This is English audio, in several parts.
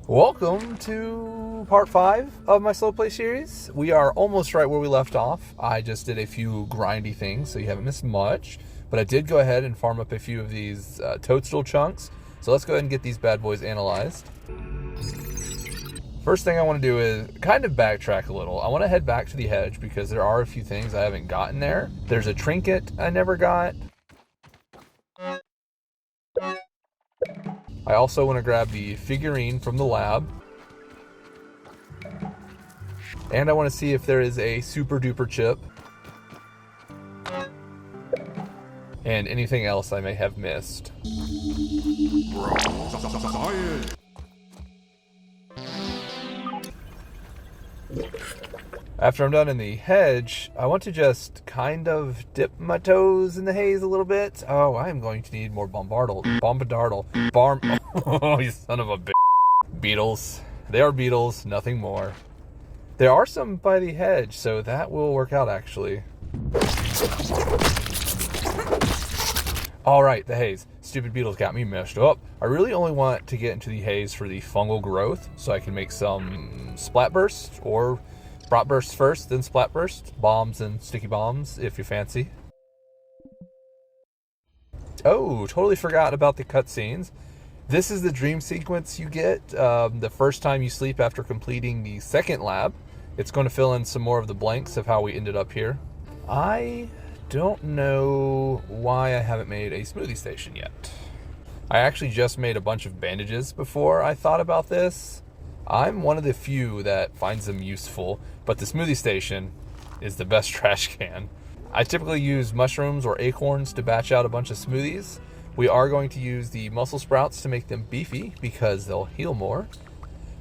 Welcome to part 5 of my slow play series. We are almost right where we left off. I just did a few grindy things, so you haven't missed much. But I did go ahead and farm up a few of these toadstool chunks. So let's go ahead and get these bad boys analyzed. First thing I want to do is kind of backtrack a little. I want to head back to the hedge because there are a few things I haven't gotten there. There's a trinket I never got. I also want to grab the figurine from the lab. And I want to see if there is a super duper chip. And anything else I may have missed. After I'm done in the hedge, I want to just kind of dip my toes in the haze a little bit. Oh, I am going to need more bombardle. Oh, you son of a bitch. Beetles. They are beetles, nothing more. There are some by the hedge, so that will work out actually. Alright, the haze. Stupid beetles got me messed up. I really only want to get into the haze for the fungal growth, so I can make some splat bursts, or Brot bursts first, then splat burst. Bombs and sticky bombs, if you fancy. Oh, totally forgot about the cutscenes. This is the dream sequence you get the first time you sleep after completing the second lab. It's going to fill in some more of the blanks of how we ended up here. I don't know why I haven't made a smoothie station yet. I actually just made a bunch of bandages before I thought about this. I'm one of the few that finds them useful, but the smoothie station is the best trash can. I typically use mushrooms or acorns to batch out a bunch of smoothies. We are going to use the mussel sprouts to make them beefy because they'll heal more.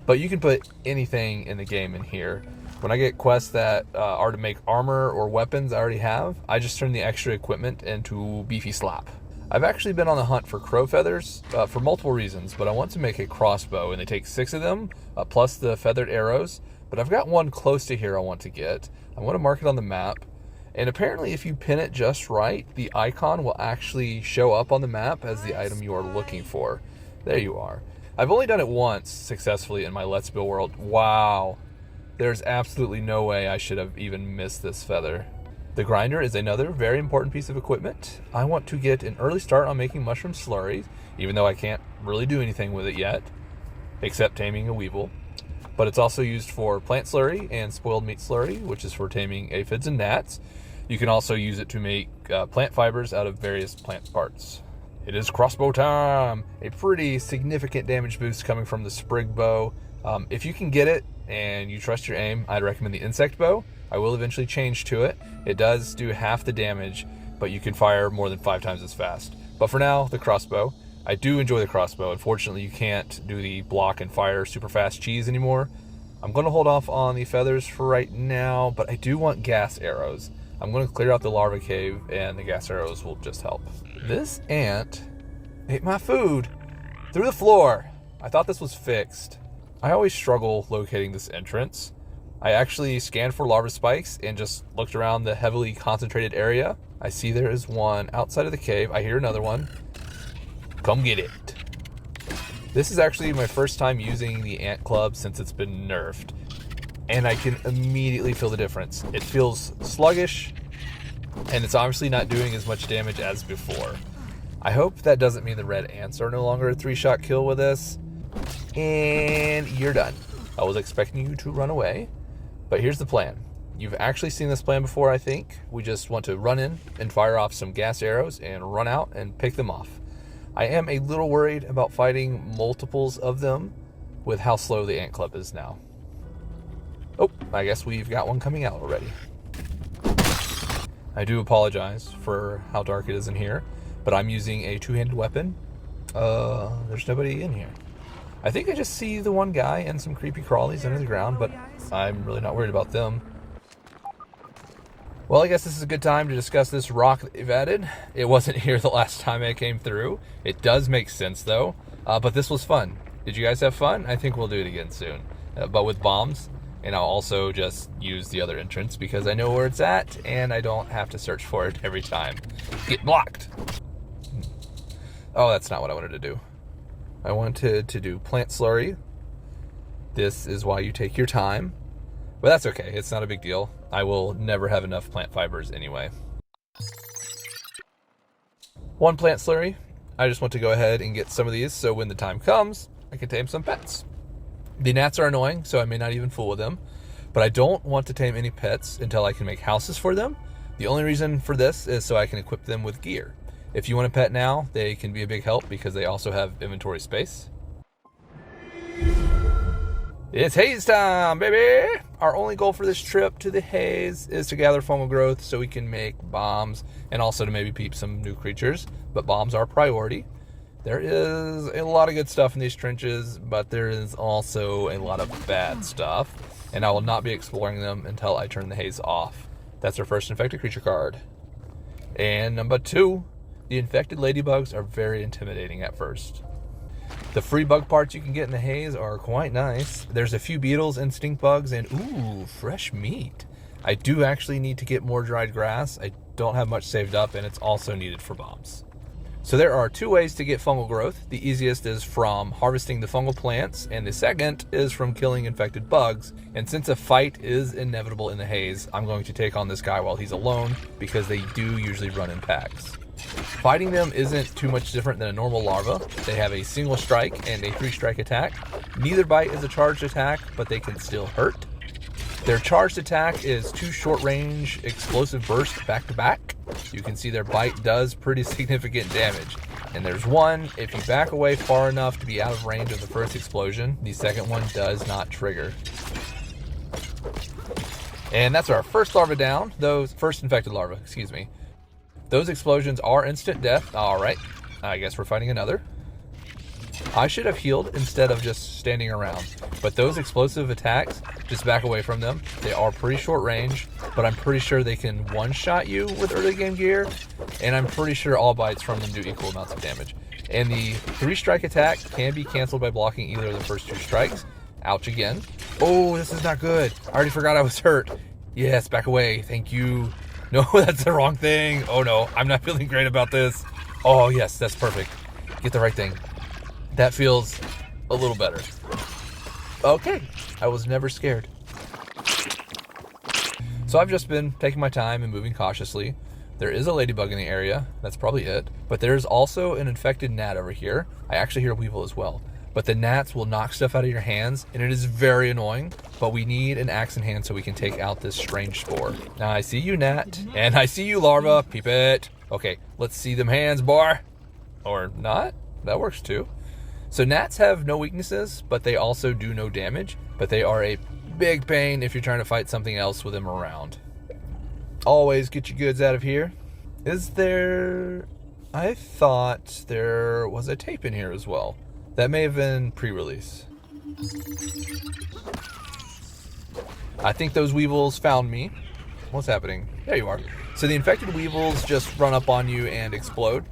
But you can put anything in the game in here. When I get quests that are to make armor or weapons I already have, I just turn the extra equipment into beefy slop. I've actually been on the hunt for crow feathers for multiple reasons, but I want to make a crossbow, and they take 6 of them, plus the feathered arrows. But I've got one close to here I want to get. I want to mark it on the map, and apparently if you pin it just right, the icon will actually show up on the map as the item you are looking for. There you are. I've only done it once successfully in my Let's Build world. Wow. There's absolutely no way I should have even missed this feather. The grinder is another very important piece of equipment. I want to get an early start on making mushroom slurries, even though I can't really do anything with it yet, except taming a weevil. But it's also used for plant slurry and spoiled meat slurry, which is for taming aphids and gnats. You can also use it to make plant fibers out of various plant parts. It is crossbow time! A pretty significant damage boost coming from the sprig bow. If you can get it and you trust your aim, I'd recommend the insect bow. I will eventually change to it. It does do half the damage, but you can fire more than 5 times as fast. But for now, the crossbow. I do enjoy the crossbow. Unfortunately, you can't do the block and fire super fast cheese anymore. I'm going to hold off on the feathers for right now, but I do want gas arrows. I'm going to clear out the larva cave, and the gas arrows will just help. This ant ate my food through the floor. I thought this was fixed. I always struggle locating this entrance. I actually scanned for larva spikes and just looked around the heavily concentrated area. I see there is one outside of the cave. I hear another one. Come get it. This is actually my first time using the ant club since it's been nerfed, and I can immediately feel the difference. It feels sluggish, and it's obviously not doing as much damage as before. I hope that doesn't mean the red ants are no longer a 3-shot kill with this. And you're done. I was expecting you to run away, but here's the plan. You've actually seen this plan before, I think. We just want to run in and fire off some gas arrows and run out and pick them off. I am a little worried about fighting multiples of them with how slow the ant club is now. Oh, I guess we've got one coming out already. I do apologize for how dark it is in here, but I'm using a 2-handed weapon. There's nobody in here. I think I just see the one guy and some creepy crawlies under the ground, but I'm really not worried about them. Well, I guess this is a good time to discuss this rock that they've added. It wasn't here the last time I came through. It does make sense, though, but this was fun. Did you guys have fun? I think we'll do it again soon, but with bombs, and I'll also just use the other entrance because I know where it's at, and I don't have to search for it every time. Get blocked! Oh, that's not what I wanted to do. I wanted to do plant slurry, This is why you take your time. But that's okay. It's not a big deal. I will never have enough plant fibers anyway. One plant slurry. I just want to go ahead and get some of these so when the time comes, I can tame some pets. The gnats are annoying, so I may not even fool with them. But I don't want to tame any pets until I can make houses for them. The only reason for this is so I can equip them with gear. If you want a pet now, they can be a big help because they also have inventory space. It's haze time, baby! Our only goal for this trip to the haze is to gather fungal growth so we can make bombs and also to maybe peep some new creatures, but bombs are priority. There is a lot of good stuff in these trenches, but there is also a lot of bad stuff, and I will not be exploring them until I turn the haze off. That's our first infected creature card. And number 2, the infected ladybugs are very intimidating at first. The free bug parts you can get in the haze are quite nice. There's a few beetles and stink bugs and ooh, fresh meat. I do actually need to get more dried grass. I don't have much saved up and it's also needed for bombs. So there are 2 ways to get fungal growth. The easiest is from harvesting the fungal plants and the second is from killing infected bugs. And since a fight is inevitable in the haze, I'm going to take on this guy while he's alone because they do usually run in packs. Fighting them isn't too much different than a normal larva. They have a single strike and a 3-strike attack. Neither bite is a charged attack, but they can still hurt. Their charged attack is 2 short-range explosive bursts back-to-back. You can see their bite does pretty significant damage. And there's one, if you back away far enough to be out of range of the first explosion, the second one does not trigger. And that's our first larva down. First infected larva, excuse me. Those explosions are instant death. Alright, I guess we're fighting another. I should have healed instead of just standing around. But those explosive attacks, just back away from them. They are pretty short range, but I'm pretty sure they can one-shot you with early game gear. And I'm pretty sure all bites from them do equal amounts of damage. And the 3-strike attack can be canceled by blocking either of the first 2 strikes. Ouch again. Oh, this is not good. I already forgot I was hurt. Yes, back away. Thank you. No, that's the wrong thing. Oh no, I'm not feeling great about this. Oh yes, that's perfect. Get the right thing. That feels a little better. Okay, I was never scared. So I've just been taking my time and moving cautiously. There is a ladybug in the area. That's probably it. But there's also an infected gnat over here. I actually hear a weevil as well. But the gnats will knock stuff out of your hands, and it is very annoying. But we need an axe in hand so we can take out this strange spore. Now I see you, gnat, and I see you, larva. Peep it. Okay, let's see them hands, boy. Or not. That works too. So gnats have no weaknesses, but they also do no damage. But they are a big pain if you're trying to fight something else with them around. Always get your goods out of here. Is there... I thought there was a tape in here as well. That may have been pre-release. I think those weevils found me. What's happening? There you are. So the infected weevils just run up on you and explode.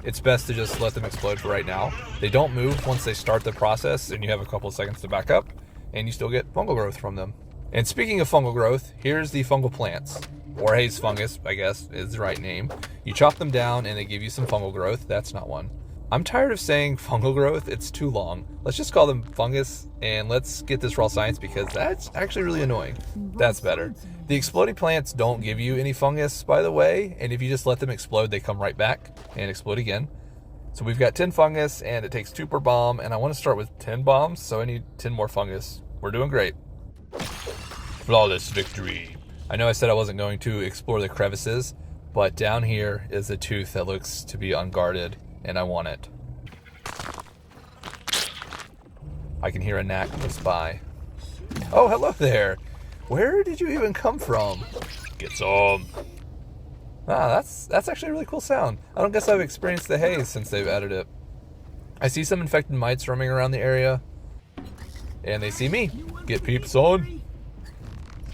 It's best to just let them explode for right now. They don't move once they start the process, and you have a couple of seconds to back up, and you still get fungal growth from them. And speaking of fungal growth, here's the fungal plants. Or haze fungus, I guess, is the right name. You chop them down, and they give you some fungal growth. That's not one. I'm tired of saying fungal growth. It's too long. Let's just call them fungus, and let's get this raw science because that's actually really annoying. That's better. The exploding plants don't give you any fungus, by the way, and if you just let them explode, they come right back and explode again. So we've got 10 fungus, and it takes 2 per bomb, and I want to start with 10 bombs, so I need 10 more fungus. We're doing great. Flawless victory. I know I said I wasn't going to explore the crevices, but down here is a tooth that looks to be unguarded. And I want it. I can hear a gnat close by. Oh, hello there. Where did you even come from? Get some. Ah, that's actually a really cool sound. I don't guess I've experienced the haze since they've added it. I see some infected mites roaming around the area. And they see me. Get peeps on.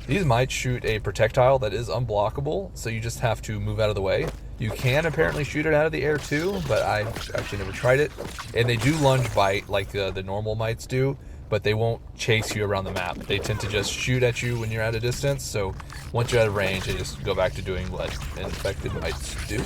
These mites shoot a projectile that is unblockable, so you just have to move out of the way. You can apparently shoot it out of the air too, but I've actually never tried it. And they do lunge bite like the normal mites do, but they won't chase you around the map. They tend to just shoot at you when you're at a distance, so once you're out of range, they just go back to doing what infected mites do.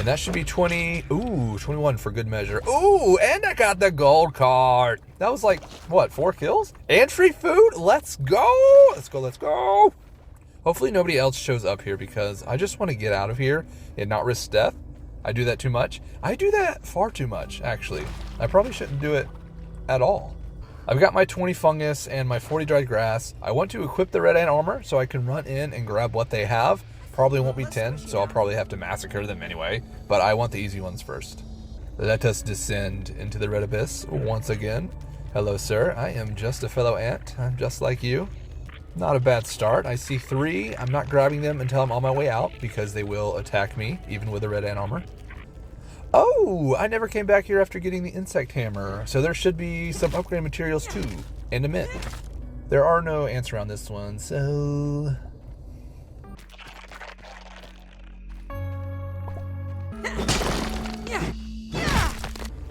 And that should be 20. Ooh, 21 for good measure. Ooh, and I got the gold card. That was like, what, 4 kills? And free food? Let's go. Let's go, let's go. Hopefully nobody else shows up here because I just want to get out of here and not risk death. I do that too much. I do that far too much, actually. I probably shouldn't do it at all. I've got my 20 fungus and my 40 dried grass. I want to equip the red ant armor so I can run in and grab what they have. Probably won't be 10, so I'll probably have to massacre them anyway. But I want the easy ones first. Let us descend into the red abyss once again. Hello, sir. I am just a fellow ant. I'm just like you. Not a bad start. I see 3. I'm not grabbing them until I'm on my way out because they will attack me, even with the red ant armor. Oh, I never came back here after getting the insect hammer. So there should be some upgrade materials too, and a mint. There are no ants around this one, so...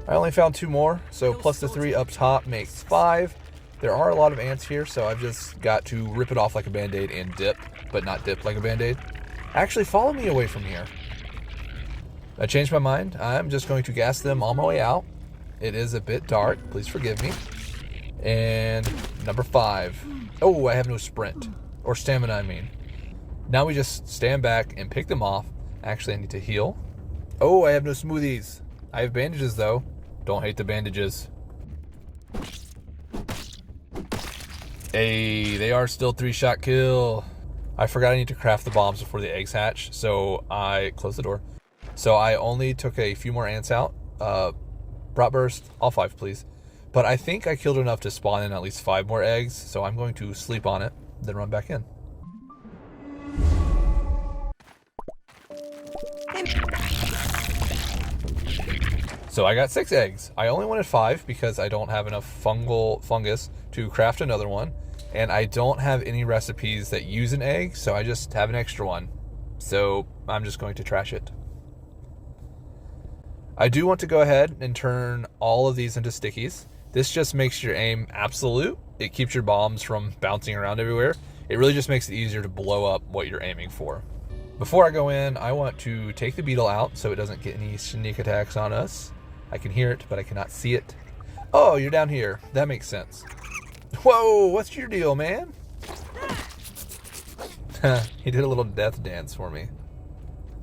I only found 2 more, so plus the 3 up top makes 5. There are a lot of ants here, so I've just got to rip it off like a band-aid and dip, but not dip like a band-aid. Actually, follow me away from here. I changed my mind. I'm just going to gas them on my way out. It is a bit dark. Please forgive me. And number 5. Oh, I have no sprint. Or stamina, I mean. Now we just stand back and pick them off. Actually, I need to heal. Oh, I have no smoothies. I have bandages, though. Don't hate the bandages. Hey, they are still 3-shot kill. I forgot I need to craft the bombs before the eggs hatch, so I closed the door. So I only took a few more ants out. Brat burst, all 5 please. But I think I killed enough to spawn in at least 5 more eggs, so I'm going to sleep on it, then run back in. So I got 6 eggs. I only wanted 5 because I don't have enough fungus to craft another one. And I don't have any recipes that use an egg, so I just have an extra one. So I'm just going to trash it. I do want to go ahead and turn all of these into stickies. This just makes your aim absolute. It keeps your bombs from bouncing around everywhere. It really just makes it easier to blow up what you're aiming for. Before I go in, I want to take the beetle out so it doesn't get any sneak attacks on us. I can hear it, but I cannot see it. Oh, you're down here. That makes sense. Whoa, what's your deal, man? He did a little death dance for me.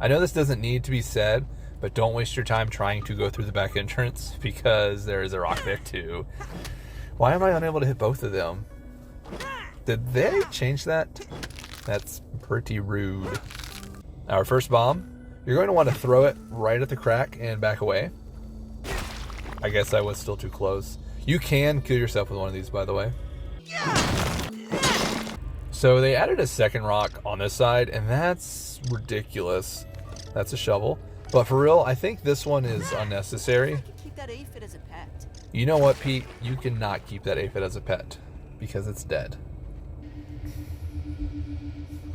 I know this doesn't need to be said, but don't waste your time trying to go through the back entrance because there is a rock there too. Why am I unable to hit both of them? Did they change that? That's pretty rude. Our first bomb, you're going to want to throw it right at the crack and back away. I guess I was still too close. You can kill yourself with one of these, by the way. So they added a second rock on this side, and that's ridiculous. That's a shovel. But for real, I think this one is unnecessary. Keep that aphid as a pet. You know what, Pete? You cannot keep that aphid as a pet because it's dead.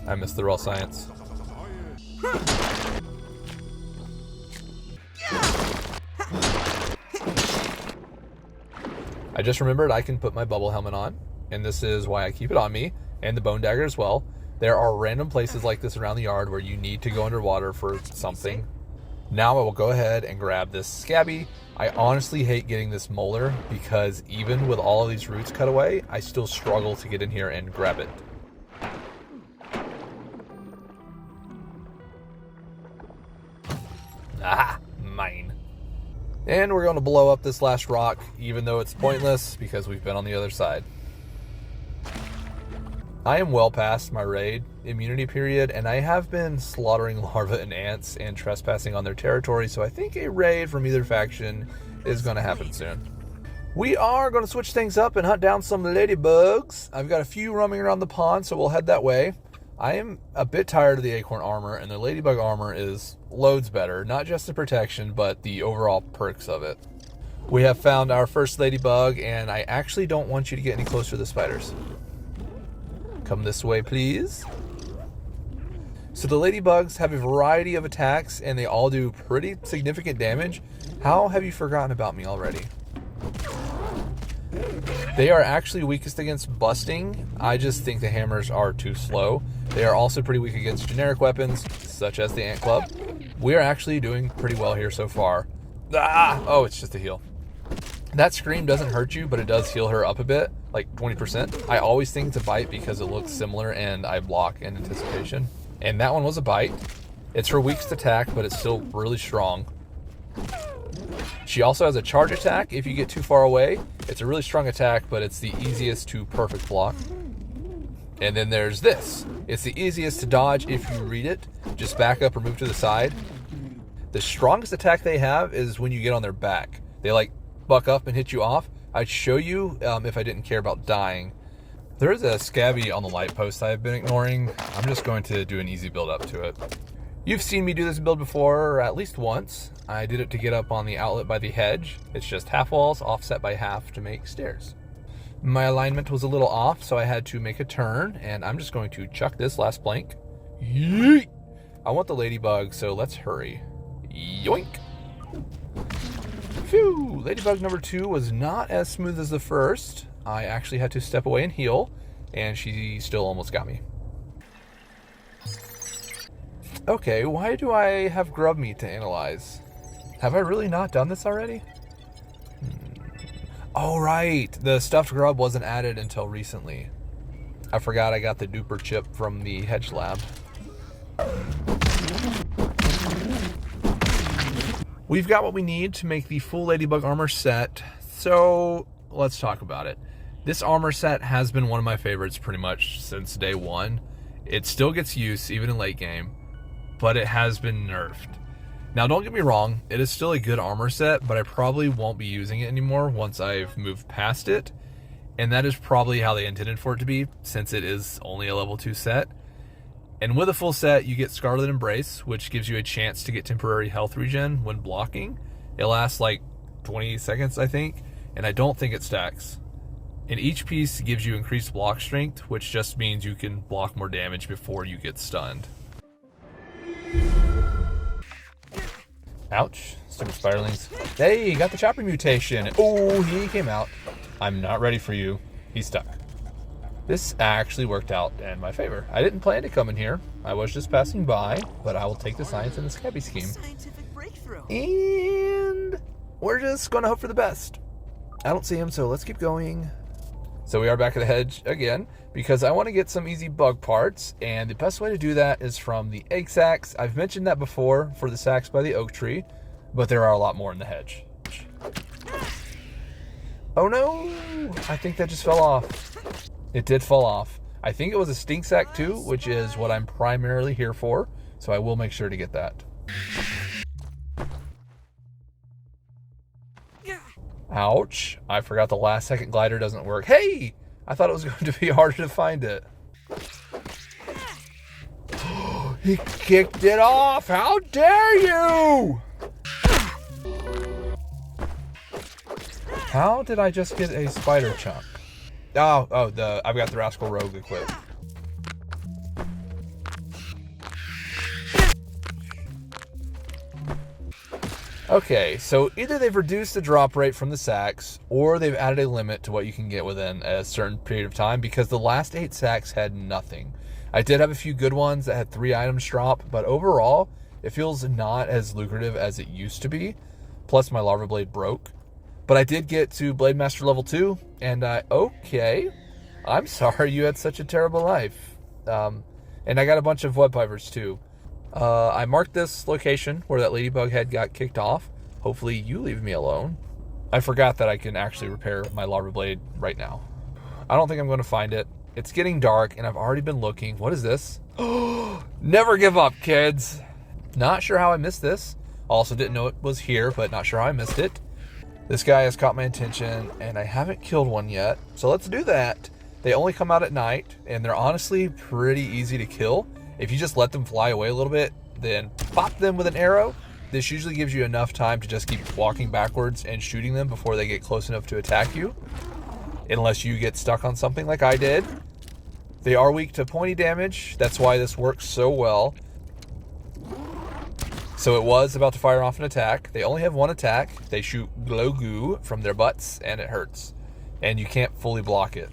I missed the raw science. I just remembered I can put my bubble helmet on, and this is why I keep it on me, and the bone dagger as well. There are random places like this around the yard where you need to go underwater for something. Now I will go ahead and grab this scabby. I honestly hate getting this molar because even with all of these roots cut away, I still struggle to get in here and grab it. Aha, mine. And we're going to blow up this last rock, even though it's pointless because we've been on the other side. I am well past my raid immunity period, and I have been slaughtering larvae and ants and trespassing on their territory, so I think a raid from either faction is going to happen soon. We are going to switch things up and hunt down some ladybugs. I've got a few roaming around the pond, so we'll head that way. I am a bit tired of the acorn armor, and the ladybug armor is loads better. Not just the protection, but the overall perks of it. We have found our first ladybug, and I actually don't want you to get any closer to the spiders. Come this way, please. So the ladybugs have a variety of attacks, and they all do pretty significant damage. How have you forgotten about me already? They are actually weakest against busting. I just think the hammers are too slow. They are also pretty weak against generic weapons, such as the ant club. We're actually doing pretty well here so far. Ah! Oh, it's just a heal. That scream doesn't hurt you, but it does heal her up a bit, like 20%. I always think it's a bite because it looks similar and I block in anticipation. And that one was a bite. It's her weakest attack, but it's still really strong. She also has a charge attack if you get too far away. It's a really strong attack, but it's the easiest to perfect block. And then there's this. It's the easiest to dodge if you read it. Just back up or move to the side. The strongest attack they have is when you get on their back. They like buck up and hit you off. I'd show you if I didn't care about dying. There is a scabby on the light post I've been ignoring. I'm just going to do an easy build up to it. You've seen me do this build before, at least once. I did it to get up on the outlet by the hedge. It's just half walls offset by half to make stairs. My alignment was a little off, so I had to make a turn, and I'm just going to chuck this last plank. Yeet! I want the ladybug, so let's hurry. Yoink! Phew! Ladybug number 2 was not as smooth as the first. I actually had to step away and heal, and she still almost got me. Okay, why do I have grub meat to analyze? Have I really not done this already? Oh, right. The stuffed grub wasn't added until recently. I forgot I got the duper chip from the Hedge lab. We've got what we need to make the full Ladybug armor set, so let's talk about it. This armor set has been one of my favorites pretty much since day one. It still gets use, even in late game, but it has been nerfed. Now, don't get me wrong, it is still a good armor set, but I probably won't be using it anymore once I've moved past it, and that is probably how they intended for it to be, since it is only a level 2 set. And with a full set, you get Scarlet Embrace, which gives you a chance to get temporary health regen when blocking. It lasts like 20 seconds, I think, and I don't think it stacks. And each piece gives you increased block strength, which just means you can block more damage before you get stunned. Ouch. Stupid spiderlings. Hey, got the chopper mutation. Oh, he came out. I'm not ready for you. He's stuck. This actually worked out in my favor. I didn't plan to come in here. I was just passing by, but I will take the science in the scabby scheme. Scientific breakthrough. And we're just going to hope for the best. I don't see him, so let's keep going. So we are back at the hedge again, because I want to get some easy bug parts, and the best way to do that is from the egg sacs. I've mentioned that before for the sacs by the oak tree, but there are a lot more in the hedge. Oh no! I think that just fell off. It did fall off. I think it was a stink sac too, which is what I'm primarily here for, so I will make sure to get that. Ouch. I forgot the last second glider doesn't work. Hey! I thought it was going to be harder to find it. He kicked it off! How dare you! How did I just get a spider chunk? I've got the Rascal Rogue equipped. Okay, so either they've reduced the drop rate from the sacs, or they've added a limit to what you can get within a certain period of time, because the last 8 sacs had nothing. I did have a few good ones that had 3 items drop, but overall, it feels not as lucrative as it used to be. Plus, my Larva Blade broke. But I did get to Blade Master level 2, and okay. I'm sorry you had such a terrible life. And I got a bunch of web pipers too. I marked this location where that ladybug head got kicked off. Hopefully you leave me alone. I forgot that I can actually repair my Larva Blade right now. I don't think I'm going to find it. It's getting dark and I've already been looking. What is this? Never give up, kids. Not sure how I missed this. Also didn't know it was here, but not sure how I missed it. This guy has caught my attention and I haven't killed one yet. So let's do that. They only come out at night and they're honestly pretty easy to kill. If you just let them fly away a little bit, then pop them with an arrow. This usually gives you enough time to just keep walking backwards and shooting them before they get close enough to attack you. Unless you get stuck on something like I did. They are weak to pointy damage. That's why this works so well. So it was about to fire off an attack. They only have one attack. They shoot glow goo from their butts and it hurts. And you can't fully block it.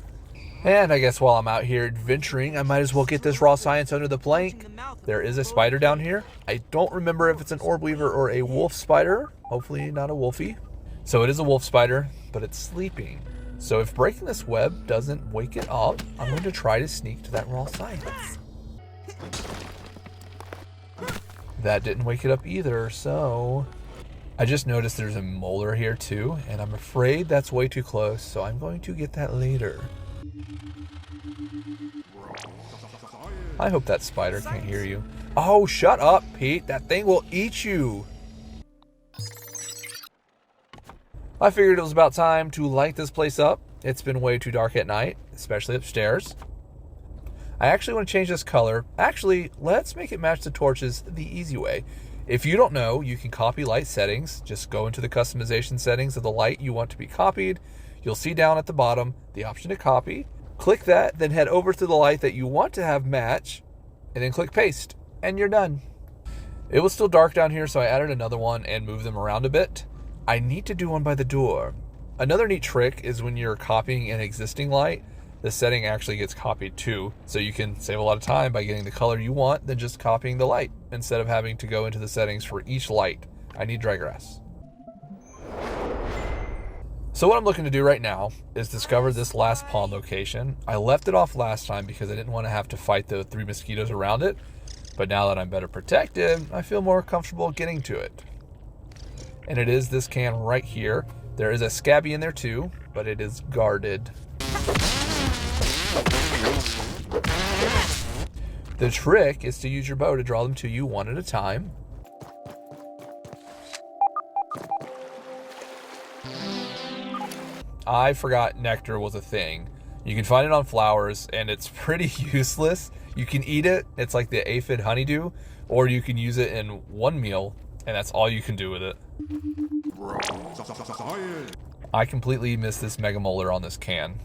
And I guess while I'm out here adventuring, I might as well get this raw science under the plank. There is a spider down here. I don't remember if it's an orb weaver or a wolf spider. Hopefully not a wolfie. So it is a wolf spider, but it's sleeping. So if breaking this web doesn't wake it up, I'm going to try to sneak to that raw science. That didn't wake it up either, so... I just noticed there's a molar here too, and I'm afraid that's way too close, so I'm going to get that later. I hope that spider can't hear you. Oh, shut up, Pete. That thing will eat you. I figured it was about time to light this place up. It's been way too dark at night, especially upstairs. I actually want to change this color. Actually, let's make it match the torches the easy way. If you don't know, you can copy light settings. Just go into the customization settings of the light you want to be copied. You'll see down at the bottom the option to copy. Click that, then head over to the light that you want to have match, and then click paste, and you're done. It was still dark down here, so I added another one and moved them around a bit. I need to do one by the door. Another neat trick is when you're copying an existing light, the setting actually gets copied too, so you can save a lot of time by getting the color you want than just copying the light, instead of having to go into the settings for each light. I need dry grass. So what I'm looking to do right now is discover this last pond location. I left it off last time because I didn't want to have to fight the 3 mosquitoes around it, but now that I'm better protected, I feel more comfortable getting to it. And it is this can right here. There is a scabby in there too, but it is guarded. The trick is to use your bow to draw them to you one at a time. I forgot nectar was a thing. You can find it on flowers, and it's pretty useless. You can eat it, it's like the aphid honeydew, or you can use it in one meal, and that's all you can do with it. I completely missed this mega molar on this can.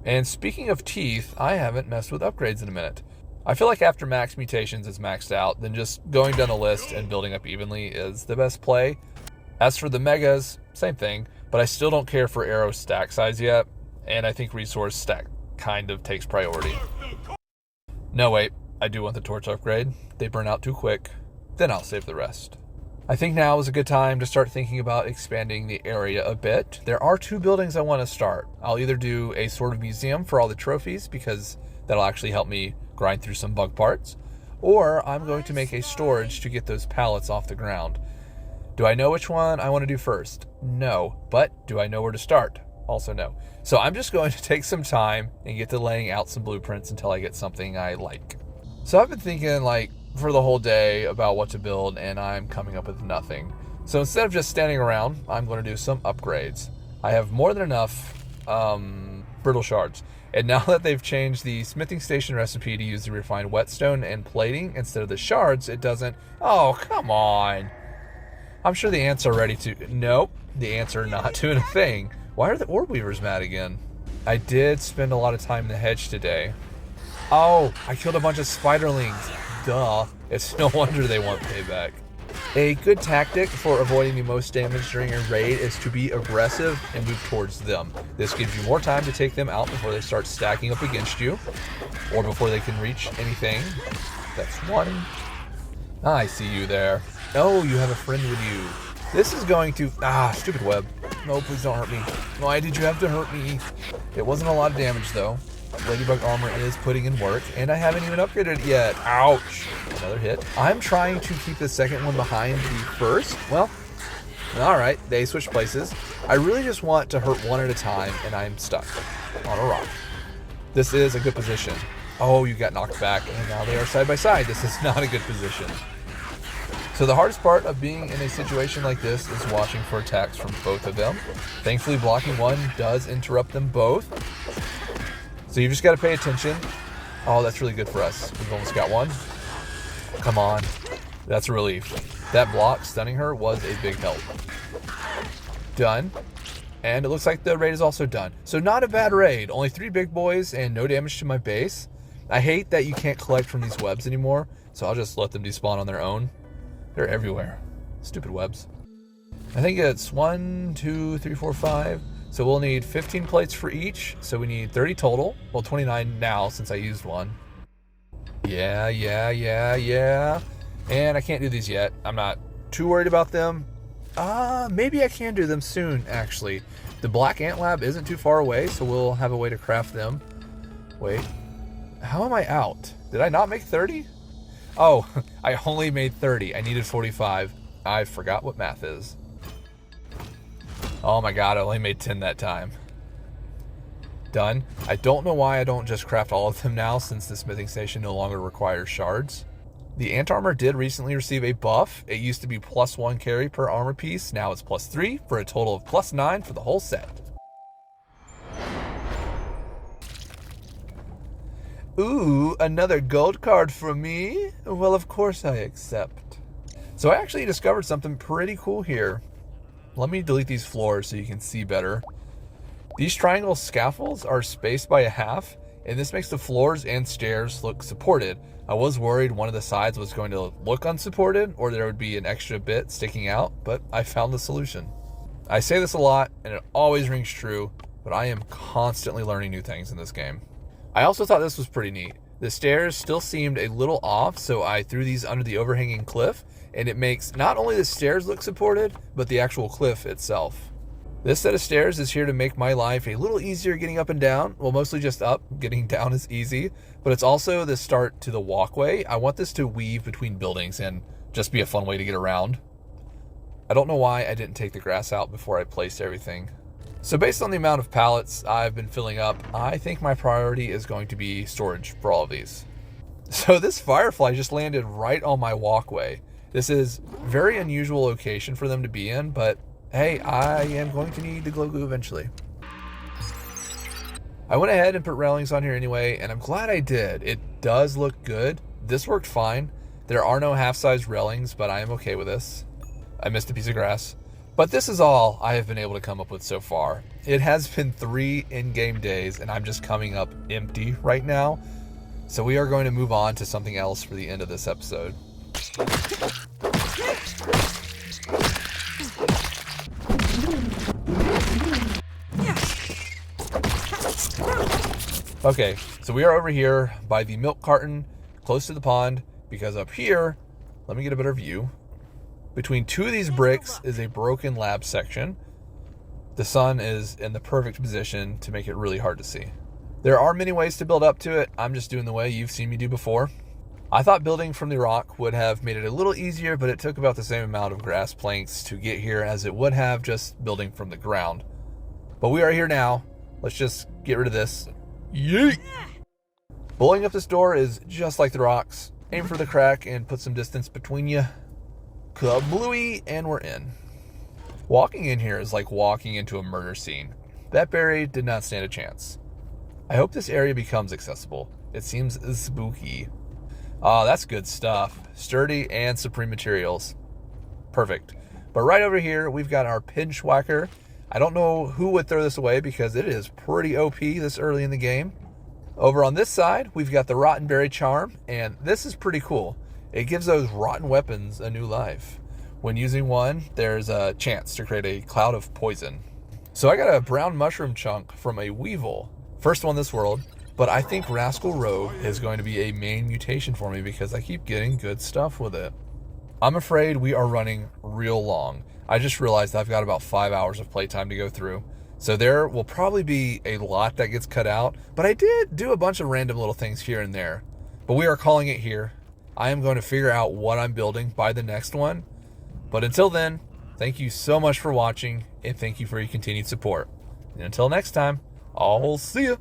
And speaking of teeth, I haven't messed with upgrades in a minute. I feel like after max mutations is maxed out, then just going down the list and building up evenly is the best play. As for the megas, same thing, but I still don't care for arrow stack size yet, and I think resource stack kind of takes priority. No, wait, I do want the torch upgrade. They burn out too quick, then I'll save the rest. I think now is a good time to start thinking about expanding the area a bit. There are 2 buildings I want to start. I'll either do a sort of museum for all the trophies, because that'll actually help me grind through some bug parts, or I'm going to make a storage to get those pallets off the ground. Do I know which one I want to do first? No. But do I know where to start? Also no. So I'm just going to take some time and get to laying out some blueprints until I get something I like. So I've been thinking for the whole day about what to build, and I'm coming up with nothing. So instead of just standing around, I'm going to do some upgrades. I have more than enough brittle shards. And now that they've changed the smithing station recipe to use the refined whetstone and plating instead of the shards, it doesn't... Oh, come on. I'm sure the ants are ready to... Nope, the ants are not doing a thing. Why are the orb weavers mad again? I did spend a lot of time in the hedge today. Oh, I killed a bunch of spiderlings. Duh. It's no wonder they want payback. A good tactic for avoiding the most damage during a raid is to be aggressive and move towards them. This gives you more time to take them out before they start stacking up against you, or before they can reach anything. That's 1. I see you there. Oh, you have a friend with you. This is going to... stupid web. No, please don't hurt me. Why did you have to hurt me? It wasn't a lot of damage, though. Ladybug armor is putting in work, and I haven't even upgraded it yet. Ouch. Another hit. I'm trying to keep the second one behind the first. Well, alright, they switched places. I really just want to hurt one at a time, and I'm stuck on a rock. This is a good position. Oh, you got knocked back, and now they are side by side. This is not a good position. So the hardest part of being in a situation like this is watching for attacks from both of them. Thankfully, blocking one does interrupt them both. So you just got to pay attention. Oh, that's really good for us. We've almost got one. Come on. That's a relief. That block stunning her was a big help. Done. And it looks like the raid is also done. So not a bad raid. Only 3 big boys and no damage to my base. I hate that you can't collect from these webs anymore, so I'll just let them despawn on their own. They're everywhere. Stupid webs. I think it's 1, 2, 3, 4, 5. So we'll need 15 plates for each. So we need 30 total. Well, 29 now since I used one. Yeah. And I can't do these yet. I'm not too worried about them. Maybe I can do them soon, actually. The Black Ant Lab isn't too far away, so we'll have a way to craft them. Wait, how am I out? Did I not make 30? Oh, I only made 30. I needed 45. I forgot what math is. Oh my god, I only made 10 that time. Done. I don't know why I don't just craft all of them now, since the smithing station no longer requires shards. The ant armor did recently receive a buff. It used to be +1 carry per armor piece. Now it's +3 for a total of +9 for the whole set. Ooh, another gold card from me? Well, of course I accept. So I actually discovered something pretty cool here. Let me delete these floors so you can see better. These triangle scaffolds are spaced by a half, and this makes the floors and stairs look supported. I was worried one of the sides was going to look unsupported or there would be an extra bit sticking out, but I found the solution. I say this a lot and it always rings true, but I am constantly learning new things in this game. I also thought this was pretty neat. The stairs still seemed a little off, so I threw these under the overhanging cliff, and it makes not only the stairs look supported, but the actual cliff itself. This set of stairs is here to make my life a little easier getting up and down. Well, mostly just up. Getting down is easy, but it's also the start to the walkway. I want this to weave between buildings and just be a fun way to get around. I don't know why I didn't take the grass out before I placed everything. So based on the amount of pallets I've been filling up, I think my priority is going to be storage for all of these. So this firefly just landed right on my walkway. This is a very unusual location for them to be in, but hey, I am going to need the glow glue eventually. I went ahead and put railings on here anyway, and I'm glad I did. It does look good. This worked fine. There are no half-size railings, but I am okay with this. I missed a piece of grass. But this is all I have been able to come up with so far. It has been 3 in-game days, and I'm just coming up empty right now. So we are going to move on to something else for the end of this episode. Okay, so we are over here by the milk carton, close to the pond, because up here, let me get a better view. Between two of these bricks is a broken lab section. The sun is in the perfect position to make it really hard to see. There are many ways to build up to it. I'm just doing the way you've seen me do before. I thought building from the rock would have made it a little easier, but it took about the same amount of grass planks to get here as it would have just building from the ground. But we are here now. Let's just get rid of this. Yeet! Blowing up this door is just like the rocks. Aim for the crack and put some distance between you. Kablooey, and we're in. Walking in here is like walking into a murder scene. That berry did not stand a chance. I hope this area becomes accessible. It seems spooky. Oh, that's good stuff. Sturdy and supreme materials. Perfect. But right over here, we've got our pinch whacker. I don't know who would throw this away because it is pretty OP this early in the game. Over on this side, we've got the rotten berry charm, and this is pretty cool. It gives those rotten weapons a new life. When using one, there's a chance to create a cloud of poison. So I got a brown mushroom chunk from a weevil. First one this world, but I think Rascal Rogue is going to be a main mutation for me because I keep getting good stuff with it. I'm afraid we are running real long. I just realized I've got about 5 hours of playtime to go through. So there will probably be a lot that gets cut out, but I did do a bunch of random little things here and there. But we are calling it here. I am going to figure out what I'm building by the next one. But until then, thank you so much for watching, and thank you for your continued support. And until next time, I'll see ya.